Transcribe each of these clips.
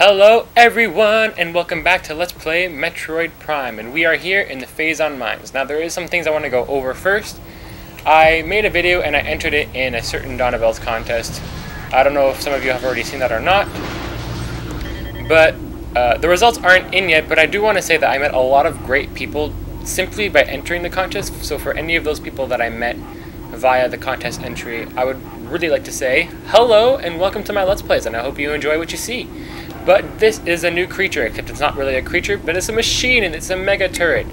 Hello everyone, and welcome back to Let's Play Metroid Prime, and we are here in the Phazon Mines. Now there is some things I want to go over first. I made a video and I entered it in a certain Dawn of Bells contest. I don't know if some of you have already seen that or not, but the results aren't in yet, but I do want to say that I met a lot of great people simply by entering the contest. So for any of those people that I met via the contest entry, I would really like to say hello and welcome to my Let's Plays, and I hope you enjoy what you see. But this is a new creature, except it's not really a creature, but it's a machine, and it's a mega turret.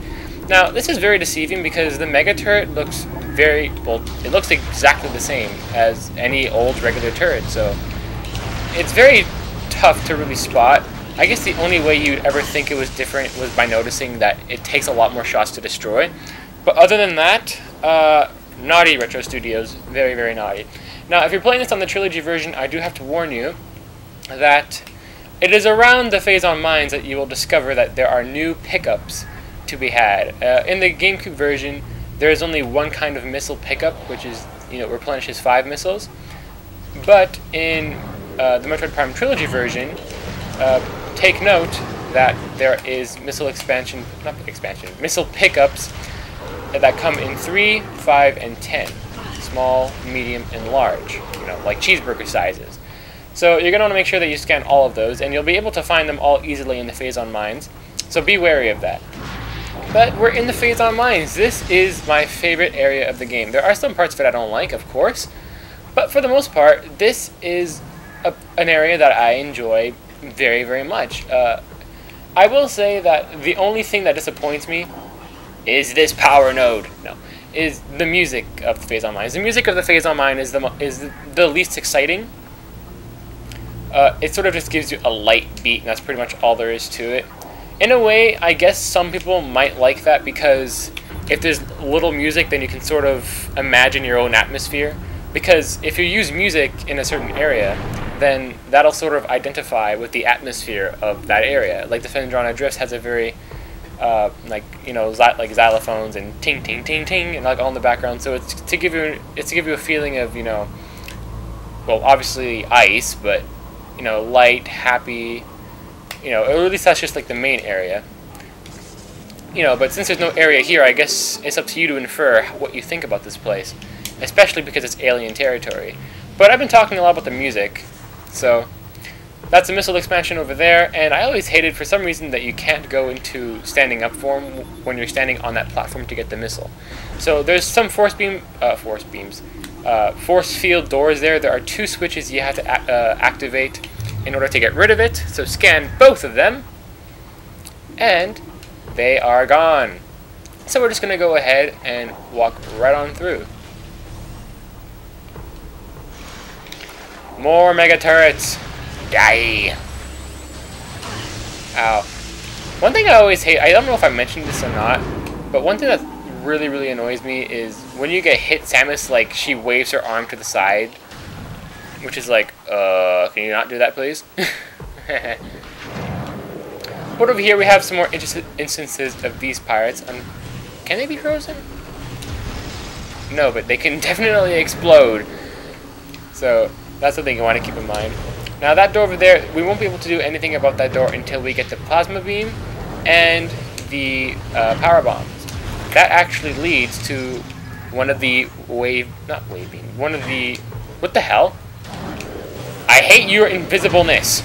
Now, this is very deceiving because the mega turret looks very, well, it looks exactly the same as any old regular turret, so it's very tough to really spot. I guess the only way you'd ever think it was different was by noticing that it takes a lot more shots to destroy. But other than that, naughty Retro Studios, very, very naughty. Now, if you're playing this on the Trilogy version, I do have to warn you that it is around the Phazon Mines that you will discover that there are new pickups to be had. In the GameCube version, there is only one kind of missile pickup, which is, replenishes 5 missiles. But in the Metroid Prime Trilogy version, take note that there is missile pickups that come in 3, 5, and 10. Small, medium, and large, like cheeseburger sizes. So you're going to want to make sure that you scan all of those, and you'll be able to find them all easily in the Phazon Mines, so be wary of that. But we're in the Phazon Mines. This is my favorite area of the game. There are some parts of it I don't like, of course, but for the most part, this is an area that I enjoy very, very much. I will say that the only thing that disappoints me is this power node. Is the music of the Phazon Mines. The music of the Phazon Mine is the least exciting. It sort of just gives you a light beat, and that's pretty much all there is to it. In a way, I guess some people might like that because if there's little music, then you can sort of imagine your own atmosphere. Because if you use music in a certain area, then that'll sort of identify with the atmosphere of that area. Like the Phendrana Drifts has a very, like xylophones and ting ting ting ting and like all in the background. So it's to give you a feeling of well, obviously ice, but light, happy, or at least that's just like the main area. But since there's no area here, I guess it's up to you to infer what you think about this place, especially because it's alien territory. But I've been talking a lot about the music, so that's a missile expansion over there, and I always hated for some reason that you can't go into standing up form when you're standing on that platform to get the missile. So there's some force field doors there. There are 2 switches you have to activate in order to get rid of it. So scan both of them, and they are gone. So we're just going to go ahead and walk right on through. More mega turrets. Die. Ow. One thing I always hate, I don't know if I mentioned this or not, but one thing that really, really annoys me is when you get hit, Samus, like, she waves her arm to the side, which is like, can you not do that, please? But over here we have some more instances of these pirates. Can they be frozen? No, but they can definitely explode. So that's the thing you want to keep in mind. Now that door over there, we won't be able to do anything about that door until we get the plasma beam and the power bombs. That actually leads to one of the what the hell? I hate your invisibleness.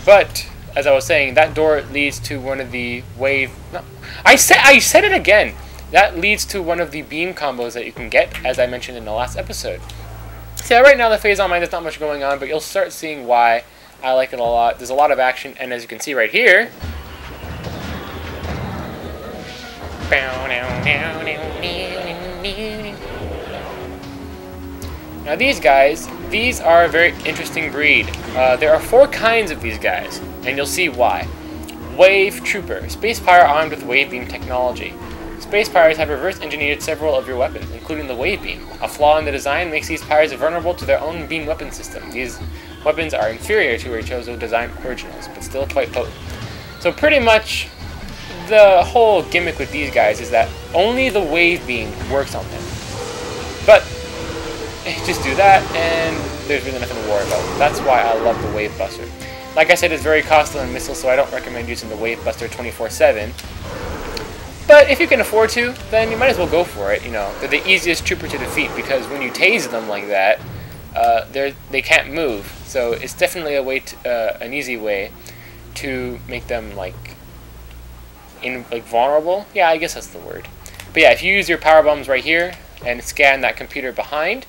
But as I was saying, that door leads to one of the I said it again. That leads to one of the beam combos that you can get, as I mentioned in the last episode. So right now the Phazon Mine, there's not much going on, but you'll start seeing why I like it a lot. There's a lot of action, and as you can see right here, now these guys, these are a very interesting breed. There are 4 kinds of these guys, and you'll see why. Wave Trooper, space pirate armed with wave beam technology. Space pirates have reverse engineered several of your weapons, including the wave beam. A flaw in the design makes these pirates vulnerable to their own beam weapon system. These weapons are inferior to Raykushi design originals, but still quite potent. So pretty much the whole gimmick with these guys is that only the wave beam works on them. But just do that, and there's really nothing to worry about. That's why I love the Wave Buster. Like I said, it's very costly on missiles, so I don't recommend using the Wave Buster 24/7. But if you can afford to, then you might as well go for it. You know, they're the easiest trooper to defeat because when you tase them like that, they can't move. So it's definitely a way an easy way to make them like vulnerable. Yeah, I guess that's the word. But yeah, if you use your power bombs right here and scan that computer behind,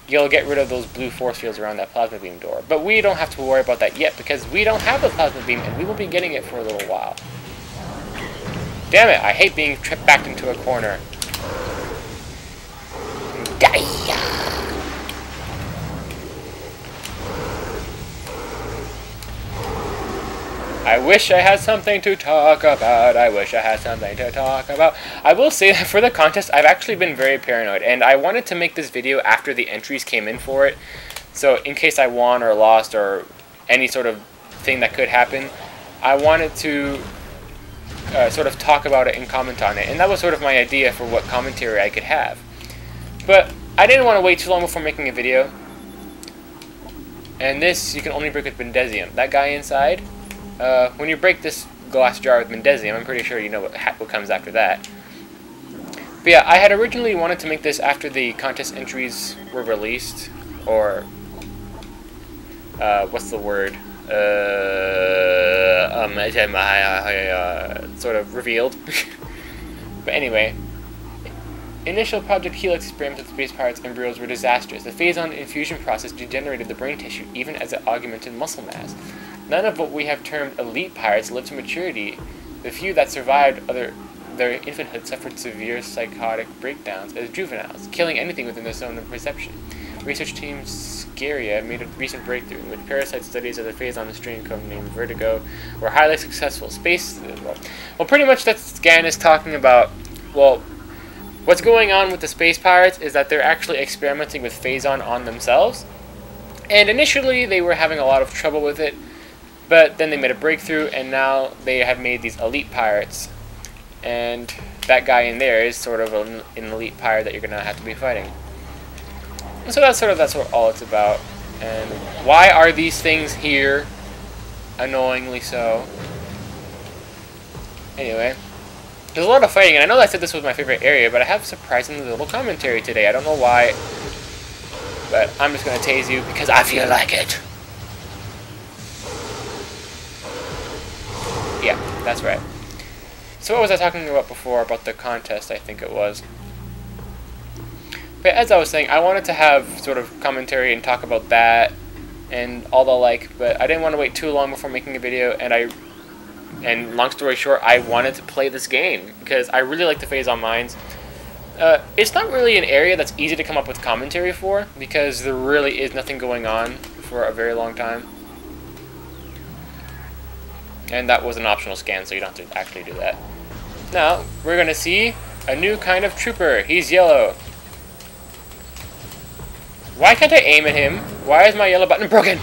you'll get rid of those blue force fields around that plasma beam door. But we don't have to worry about that yet because we don't have the plasma beam and we will be getting it for a little while. Damn it, I hate being backed into a corner. I wish I had something to talk about. I wish I had something to talk about. I will say that for the contest, I've actually been very paranoid. And I wanted to make this video after the entries came in for it. So in case I won or lost or any sort of thing that could happen, I wanted to sort of talk about it and comment on it. And that was sort of my idea for what commentary I could have. But I didn't want to wait too long before making a video. And this you can only break with Mendesium. That guy inside, when you break this glass jar with Mendesium, I'm pretty sure you know what comes after that. But yeah, I had originally wanted to make this after the contest entries were released, or what's the word? Sort of revealed. But anyway, initial Project Helix experiments with space pirates embryos were disastrous. The Phazon infusion process degenerated the brain tissue, even as it augmented muscle mass. None of what we have termed elite pirates lived to maturity. The few that survived their infanthood suffered severe psychotic breakdowns as juveniles, killing anything within their zone of perception. Research team Scaria made a recent breakthrough in which parasite studies of the Phazon strain codenamed Vertigo were highly successful. Well, pretty much that scan is talking about, well, what's going on with the space pirates is that they're actually experimenting with Phazon on themselves. And initially they were having a lot of trouble with it, but then they made a breakthrough and now they have made these elite pirates. And that guy in there is sort of an elite pirate that you're going to have to be fighting. And so that's what all it's about. And why are these things here? Annoyingly so. Anyway, there's a lot of fighting, and I know I said this was my favorite area, but I have surprisingly little commentary today. I don't know why, but I'm just going to tase you because I feel like it. Yeah, that's right. So what was I talking about before, about the contest, I think it was. But as I was saying, I wanted to have sort of commentary and talk about that and all the like, but I didn't want to wait too long before making a video, and long story short, I wanted to play this game because I really like the Phazon Mines. It's not really an area that's easy to come up with commentary for because there really is nothing going on for a very long time. And that was an optional scan, so you don't have to actually do that. Now, we're going to see a new kind of trooper. He's yellow. Why can't I aim at him? Why is my yellow button broken?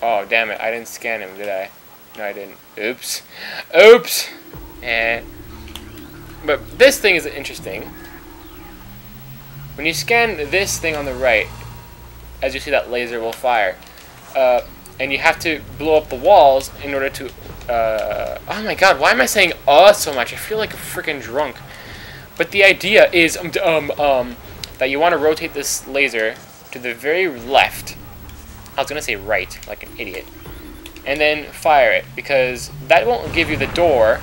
Oh, damn it. I didn't scan him, did I? No, I didn't. Oops. Oops! But this thing is interesting. When you scan this thing on the right, as you see, that laser will fire. And you have to blow up the walls in order to... oh my god, why am I saying so much? I feel like a freaking drunk. But the idea is that you want to rotate this laser to the very left. I was going to say right, like an idiot. And then fire it, because that won't give you the door,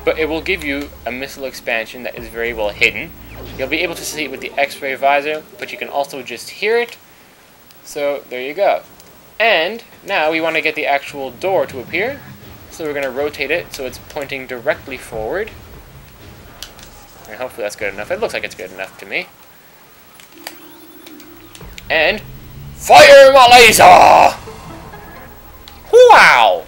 but it will give you a missile expansion that is very well hidden. You'll be able to see it with the X-ray visor, but you can also just hear it. So there you go. And now we want to get the actual door to appear. So we're going to rotate it so it's pointing directly forward. And hopefully that's good enough. It looks like it's good enough to me. And fire my laser! Wow!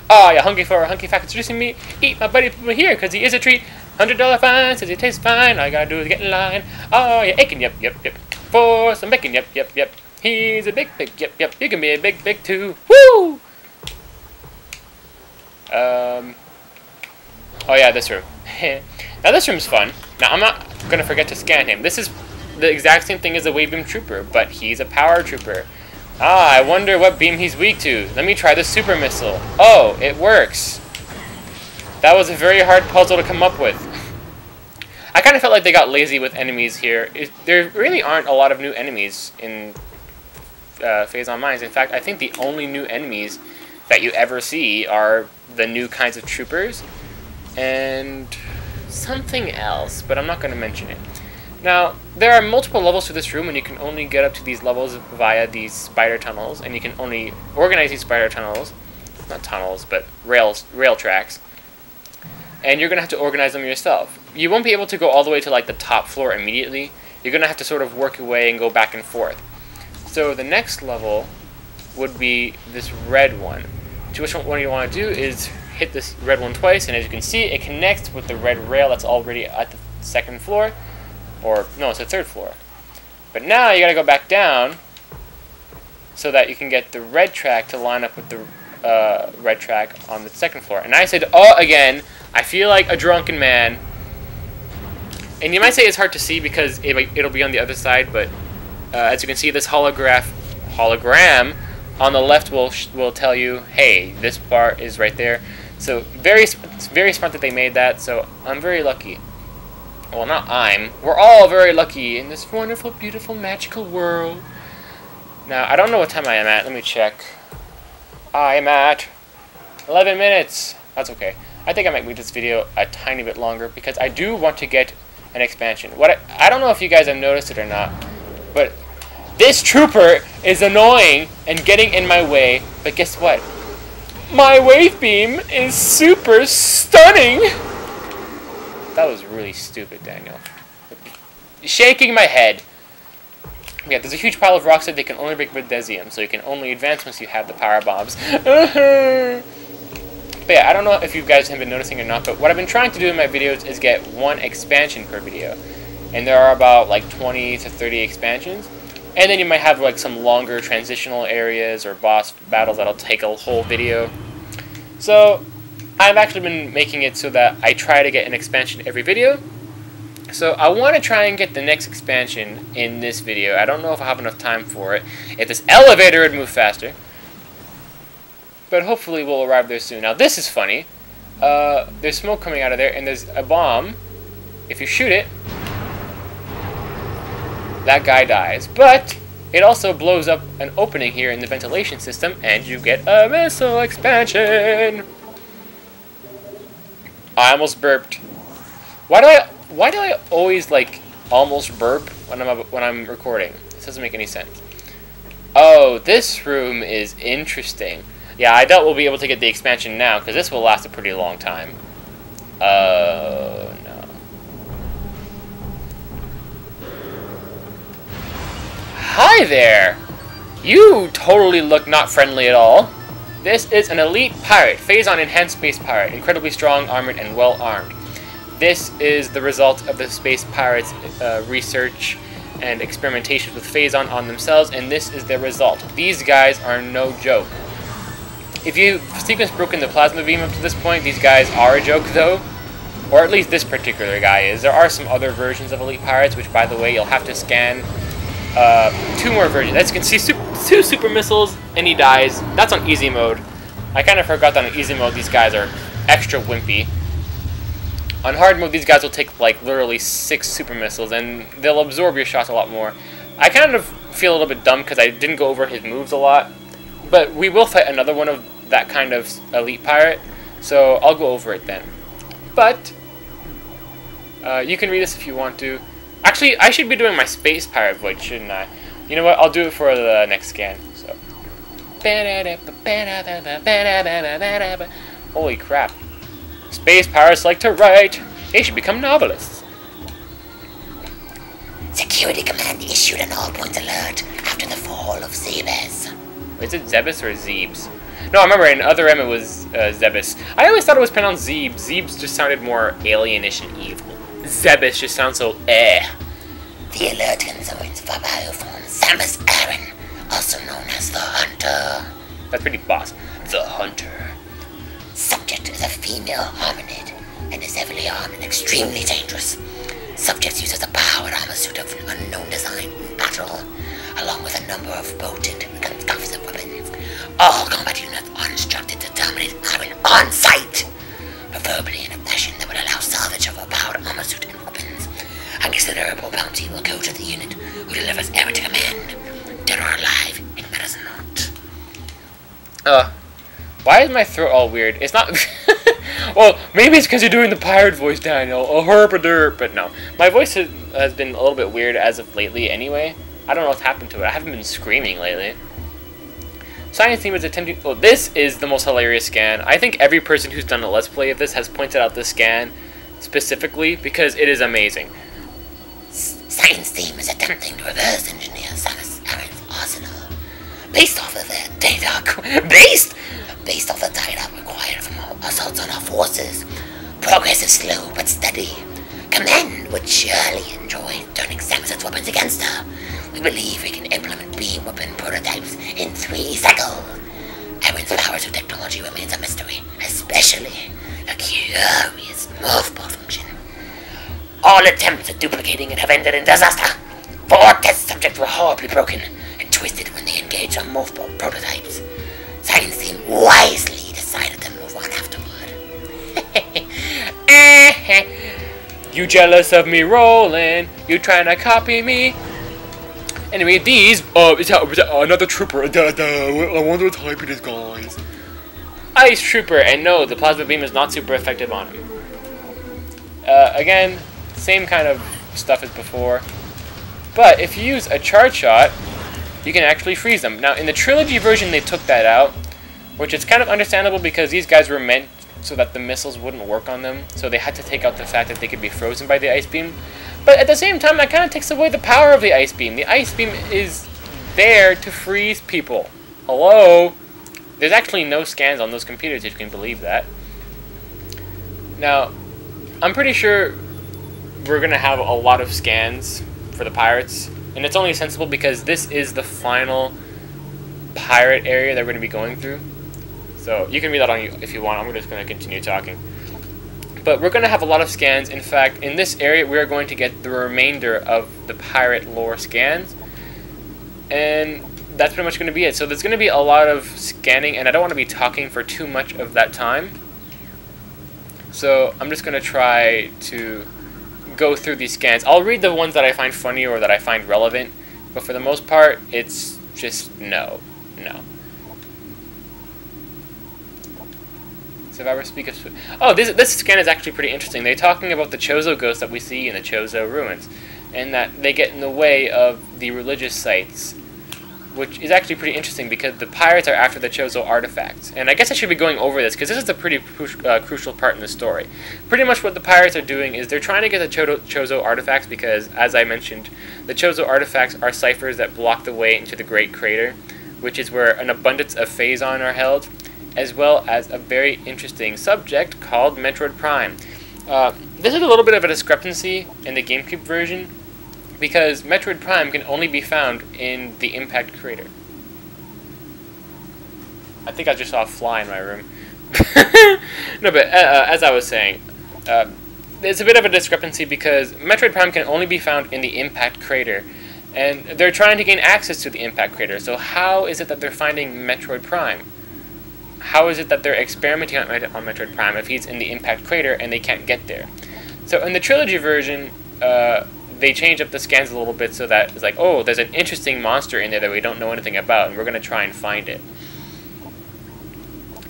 Oh yeah, hungry for a hunky fact introducing me. Eat my buddy from here, cause he is a treat. $100 fine, says he tastes fine. All you gotta do is get in line. Oh yeah, aching, yep. For some bacon, yep. He's a big, yep. You can be a big too. Woo! Oh yeah, this room. Now this room's fun. Now I'm not gonna forget to scan him. This is the exact same thing as a wave beam trooper, but he's a power trooper. Ah, I wonder what beam he's weak to. Let me try the super missile. Oh, it works. That was a very hard puzzle to come up with. I kind of felt like they got lazy with enemies here. There really aren't a lot of new enemies in Phazon Mines. In fact, I think the only new enemies that you ever see are the new kinds of troopers and something else, but I'm not going to mention it. Now, there are multiple levels to this room, and you can only get up to these levels via these spider tunnels, and you can only organize these spider tunnels, not tunnels, but rail tracks, and you're going to have to organize them yourself. You won't be able to go all the way to like the top floor immediately. You're going to have to sort of work your way and go back and forth. So the next level would be this red one. Which one you want to do is hit this red one twice, and as you can see, it connects with the red rail that's already at the second floor. Or, no, it's the third floor. But now you gotta go back down so that you can get the red track to line up with the red track on the second floor. And I said, oh, again, I feel like a drunken man. And you might say it's hard to see because it'll be on the other side, but as you can see, this hologram on the left will tell you, hey, this part is right there. So it's very smart that they made that, so I'm very lucky. Well, not we're all very lucky in this wonderful, beautiful, magical world. Now, I don't know what time I am at. Let me check. I am at 11 minutes. That's okay. I think I might make this video a tiny bit longer because I do want to get an expansion. I don't know if you guys have noticed it or not, but this trooper is annoying and getting in my way. But guess what? My wave beam is super stunning. That was really stupid, Daniel. Shaking my head. Yeah, there's a huge pile of rocks that they can only break with Desium, so you can only advance once you have the power bombs. But yeah, I don't know if you guys have been noticing or not, but what I've been trying to do in my videos is get one expansion per video. And there are about like 20 to 30 expansions. And then you might have like some longer transitional areas or boss battles that'll take a whole video. So I've actually been making it so that I try to get an expansion every video. So I want to try and get the next expansion in this video. I don't know if I have enough time for it. If this elevator would move faster. But hopefully we'll arrive there soon. Now this is funny. There's smoke coming out of there and there's a bomb. If you shoot it, that guy dies. But it also blows up an opening here in the ventilation system and you get a missile expansion. I almost burped. Why do I always like almost burp when I'm recording? This doesn't make any sense. Oh, this room is interesting. Yeah, I doubt we'll be able to get the expansion now because this will last a pretty long time. Oh no. Hi there. You totally look not friendly at all. This is an elite pirate, Phazon enhanced space pirate, incredibly strong, armored, and well armed. This is the result of the space pirates' research and experimentations with Phazon on themselves, and this is their result. These guys are no joke. If you've sequence broken the plasma beam up to this point, these guys are a joke though. Or at least this particular guy is. There are some other versions of elite pirates, which by the way, you'll have to scan 2 more versions. As you can see, 2 super missiles, and he dies. That's on easy mode. I kind of forgot that on easy mode these guys are extra wimpy. On hard mode, these guys will take like literally 6 super missiles, and they'll absorb your shots a lot more. I kind of feel a little bit dumb because I didn't go over his moves a lot, but we will fight another one of that kind of elite pirate, so I'll go over it then. But you can read this if you want to. Actually, I should be doing my space pirate voice, shouldn't I? You know what? I'll do it for the next scan. So. Holy crap. Space pirates like to write. They should become novelists. Security Command issued an all-point alert after the fall of Zebes. Is it Zebes or Zebes? No, I remember in Other M it was Zebes. I always thought it was pronounced Zebes. Zebes just sounded more alienish and evil. Zebes just sounds so The alert concerns for bioform Samus Aran, also known as the Hunter. That's pretty boss. The Hunter. Subject is a female hominid and is heavily armed and extremely dangerous. Subject uses a powered armor suit of unknown a number of potent composite weapons. All combat units are instructed to terminate iron on sight, preferably in a fashion that would allow salvage of overpowered armor suit and weapons. A considerable bounty will go to the unit who delivers errant command, dead or alive, it matters not. Why is my throat all weird? It's not... Well, maybe it's because you're doing the pirate voice, Daniel. A herp-a-derp. But no. My voice has been a little bit weird as of lately anyway. I don't know what's happened to it. I haven't been screaming lately. Science Team is attempting... Well, this is the most hilarious scan. I think every person who's done a Let's Play of this has pointed out this scan specifically because it is amazing. Science Team is attempting to reverse engineer Samus Aran's arsenal. Based off of the data... Based off the data required from our assaults on our forces, progress is slow but steady. Command would surely enjoy turning Samus's weapons against her. We believe we can implement beam weapon prototypes in 3 cycles. Aaron's powers of technology remains a mystery, especially the curious morphball function. All attempts at duplicating it have ended in disaster. 4 test subjects were horribly broken and twisted when they engaged on morphball prototypes. Science Team wisely decided to move on afterward. You jealous of me rolling? You trying to copy me? Anyway, these... another trooper. I wonder what type it is, guys. Ice Trooper. And no, the plasma beam is not super effective on him. Again, same kind of stuff as before. But if you use a charge shot, you can actually freeze them. Now, in the Trilogy version, they took that out, which is kind of understandable because these guys were meant so that the missiles wouldn't work on them, so they had to take out the fact that they could be frozen by the ice beam. But at the same time, that kind of takes away the power of the ice beam. The ice beam is there to freeze people. Hello? There's actually no scans on those computers, if you can believe that. Now, I'm pretty sure we're going to have a lot of scans for the pirates, and it's only sensible because this is the final pirate area that we're going to be going through. So you can read that on you if you want. I'm just going to continue talking. But we're going to have a lot of scans. In fact, in this area, we're going to get the remainder of the pirate lore scans. And that's pretty much going to be it. So there's going to be a lot of scanning, and I don't want to be talking for too much of that time. So I'm just going to try to go through these scans. I'll read the ones that I find funny or that I find relevant, but for the most part, it's just no. Survivor speak of... Oh, this scan is actually pretty interesting. They're talking about the Chozo ghosts that we see in the Chozo ruins, and that they get in the way of the religious sites, which is actually pretty interesting because the pirates are after the Chozo artifacts. And I guess I should be going over this because this is a pretty crucial part in the story. Pretty much what the pirates are doing is they're trying to get the Chozo artifacts because, as I mentioned, the Chozo artifacts are ciphers that block the way into the Great Crater, which is where an abundance of Phazon are held, as well as a very interesting subject called Metroid Prime. This is a little bit of a discrepancy in the GameCube version, because Metroid Prime can only be found in the Impact Crater. I think I just saw a fly in my room. No, but as I was saying, there's a bit of a discrepancy because Metroid Prime can only be found in the Impact Crater, and they're trying to gain access to the Impact Crater. So how is it that they're finding Metroid Prime? How is it that they're experimenting on Metroid Prime if he's in the Impact Crater and they can't get there? So in the Trilogy version, they change up the scans a little bit so that it's like, oh, there's an interesting monster in there that we don't know anything about, and we're going to try and find it.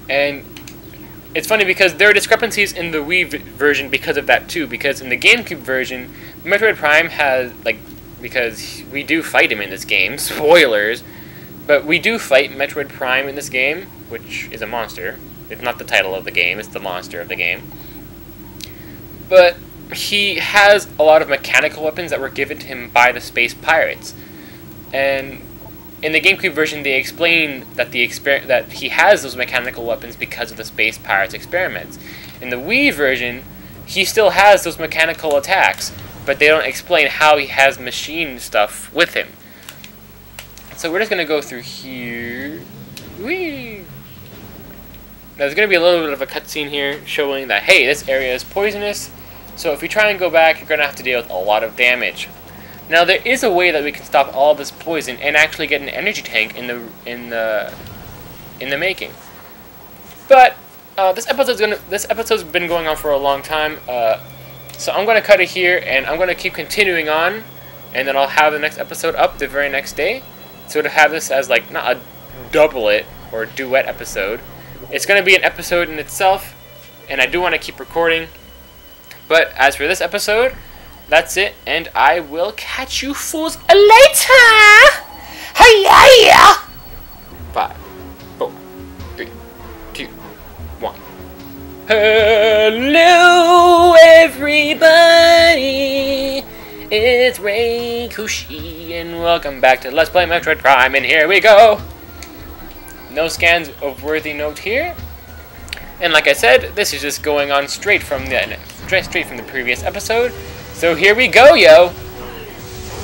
And it's funny because there are discrepancies in the Wii version because of that too, because in the GameCube version, Metroid Prime has, because we do fight him in this game, spoilers, but we do fight Metroid Prime in this game, which is a monster. It's not the title of the game, it's the monster of the game. But he has a lot of mechanical weapons that were given to him by the space pirates. And in the GameCube version, they explain that that he has those mechanical weapons because of the space pirates' experiments. In the Wii version, he still has those mechanical attacks, but they don't explain how he has machine stuff with him. So we're just going to go through here. Whee! Now there's going to be a little bit of a cutscene here showing that, hey, this area is poisonous, so if you try and go back, you're going to have to deal with a lot of damage. Now there is a way that we can stop all this poison and actually get an energy tank in the making. But this episode's been going on for a long time, so I'm gonna cut it here, and I'm gonna keep continuing on, and then I'll have the next episode up the very next day. So to have this as like not a doublet or duet episode, it's gonna be an episode in itself, and I do want to keep recording. But as for this episode, that's it, and I will catch you fools later! Hi-ya! 5, 4, 3, 2, 1. Hello, everybody! It's Raykushi, and welcome back to Let's Play Metroid Prime, and here we go! No scans of worthy note here. And like I said, this is just going on straight from the previous episode. So here we go, yo!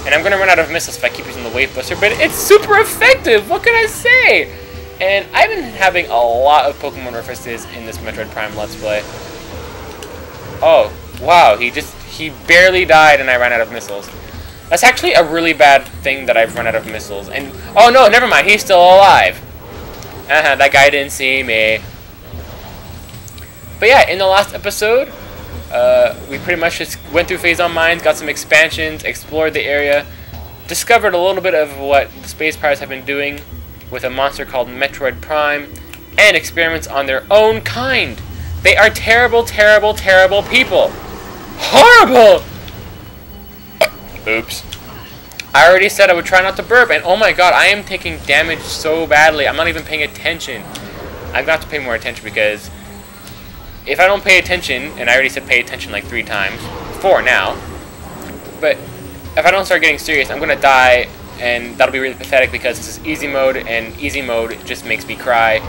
And I'm gonna run out of missiles if I keep using the Wave Buster, but it's super effective! What can I say? And I've been having a lot of Pokemon references in this Metroid Prime Let's Play. Oh, wow, he barely died and I ran out of missiles. That's actually a really bad thing that I've run out of missiles. And, oh no, never mind, he's still alive. That guy didn't see me. But yeah, in the last episode, we pretty much just went through Phazon Mines, got some expansions, explored the area, discovered a little bit of what the Space Pirates have been doing with a monster called Metroid Prime, and experiments on their own kind. They are terrible, terrible, terrible people. Horrible! Oops. I already said I would try not to burp, and oh my god, I am taking damage so badly. I'm not even paying attention. I'm going to have to pay more attention, because if I don't pay attention, and I already said pay attention like 3 times, 4 now, but if I don't start getting serious, I'm going to die, and that'll be really pathetic because this is easy mode, and easy mode just makes me cry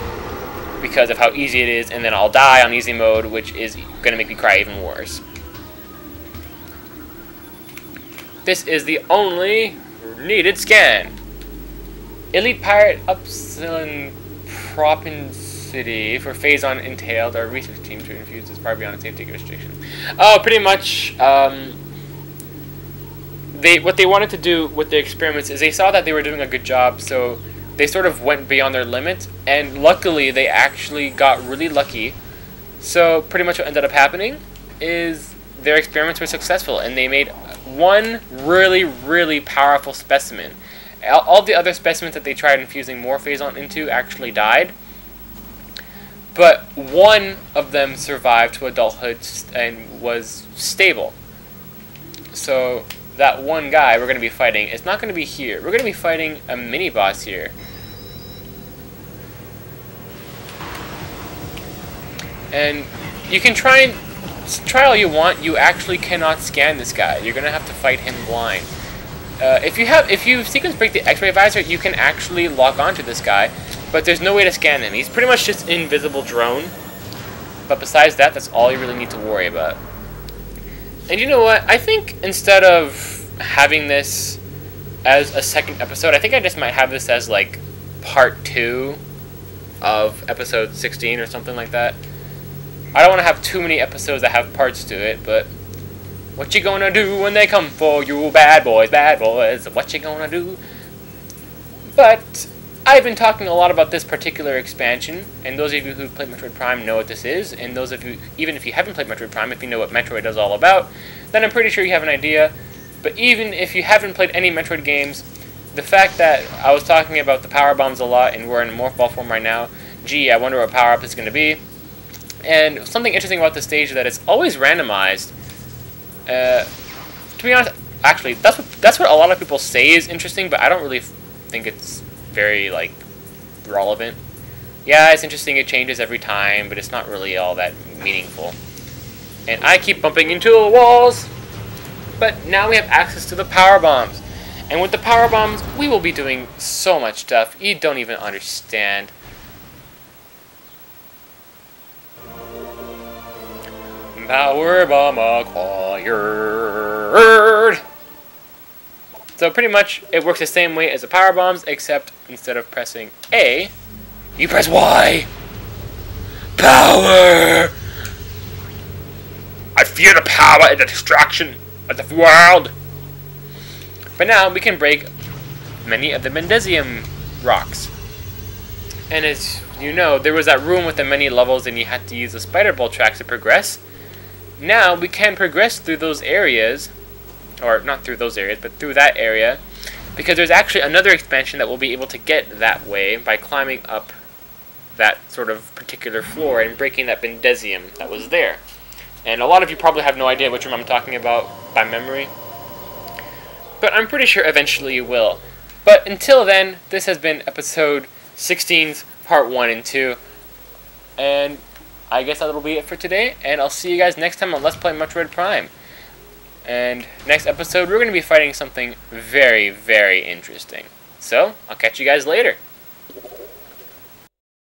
because of how easy it is, and then I'll die on easy mode, which is going to make me cry even worse. This is the only needed scan. Elite Pirate Upsilon Propensity for Phazon entailed our research team to infuse this far beyond a safety restriction. Oh, pretty much, what they wanted to do with the experiments is they saw that they were doing a good job, so they sort of went beyond their limits, and luckily they actually got really lucky. So pretty much what ended up happening is their experiments were successful, and they made one really, really powerful specimen. All the other specimens that they tried infusing more Phazon into actually died, but one of them survived to adulthood and was stable. So that one guy we're going to be fighting, it's not going to be here. We're going to be fighting a mini-boss here. And you can try all you want. You actually cannot scan this guy. You're going to have to fight him blind. If you sequence break the X-ray visor, you can actually lock onto this guy, but there's no way to scan him. He's pretty much just an invisible drone. But besides that, that's all you really need to worry about. And you know what? I think instead of having this as a second episode, I think I just might have this as like part 2 of episode 16 or something like that. I don't want to have too many episodes that have parts to it, but what you gonna do when they come for you, bad boys, what you gonna do? But I've been talking a lot about this particular expansion, and those of you who've played Metroid Prime know what this is, and those of you, even if you haven't played Metroid Prime, if you know what Metroid is all about, then I'm pretty sure you have an idea. But even if you haven't played any Metroid games, the fact that I was talking about the power bombs a lot, and we're in Morph Ball form right now, gee, I wonder what power-up is going to be. And something interesting about this stage is that it's always randomized. To be honest, actually, that's what a lot of people say is interesting, but I don't really think it's very, like, relevant. Yeah, it's interesting, it changes every time, but it's not really all that meaningful. And I keep bumping into the walls, but now we have access to the power bombs. And with the power bombs, we will be doing so much stuff you don't even understand. Power bomb acquired. So pretty much it works the same way as the power bombs, except instead of pressing A, you press Y. Power! I fear the power and the destruction of the world. But now we can break many of the Mendesium rocks. And as you know, there was that room with the many levels and you had to use the spider ball tracks to progress. Now we can progress through those areas, or not through those areas, but through that area, because there's actually another expansion that we'll be able to get that way by climbing up that sort of particular floor and breaking that Mendesium that was there. And a lot of you probably have no idea which room I'm talking about by memory, but I'm pretty sure eventually you will. But until then, this has been episode 16's part 1 and 2, and I guess that'll be it for today, and I'll see you guys next time on Let's Play Metroid Prime. And next episode, we're going to be fighting something very, very interesting. So, I'll catch you guys later.